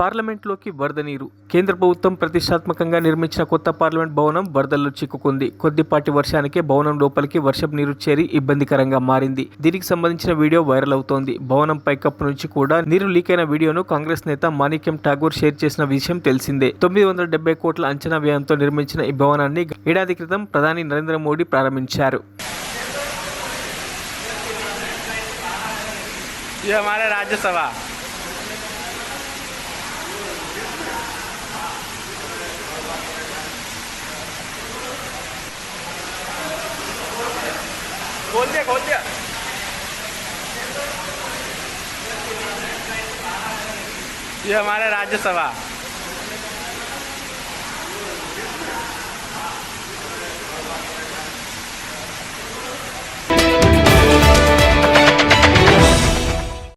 పార్లమెంట్లోకి వరద నీరు. కేంద్ర ప్రభుత్వం ప్రతిష్టాత్మకంగా నిర్మించిన కొత్త పార్లమెంట్ భవనం వరదల్లో చిక్కుకుంది. కొద్దిపాటి వర్షానికే భవనం లోపలికి వర్షపు నీరు చేరి ఇబ్బందికరంగా మారింది. దీనికి సంబంధించిన వీడియో వైరల్ అవుతోంది. భవనం పైకప్పు నుంచి కూడా నీరు లీక్ అయిన వీడియోను కాంగ్రెస్ నేత మాణిక్యం ఠాగూర్ షేర్ చేసిన విషయం తెలిసిందే. 970 కోట్ల అంచనా వ్యయంతో నిర్మించిన ఈ భవనాన్ని ఏడాది క్రితం ప్రధాని నరేంద్ర మోడీ ప్రారంభించారు. ये हमारा राज्यसभा खोल दिया ये हमारा राज्यसभा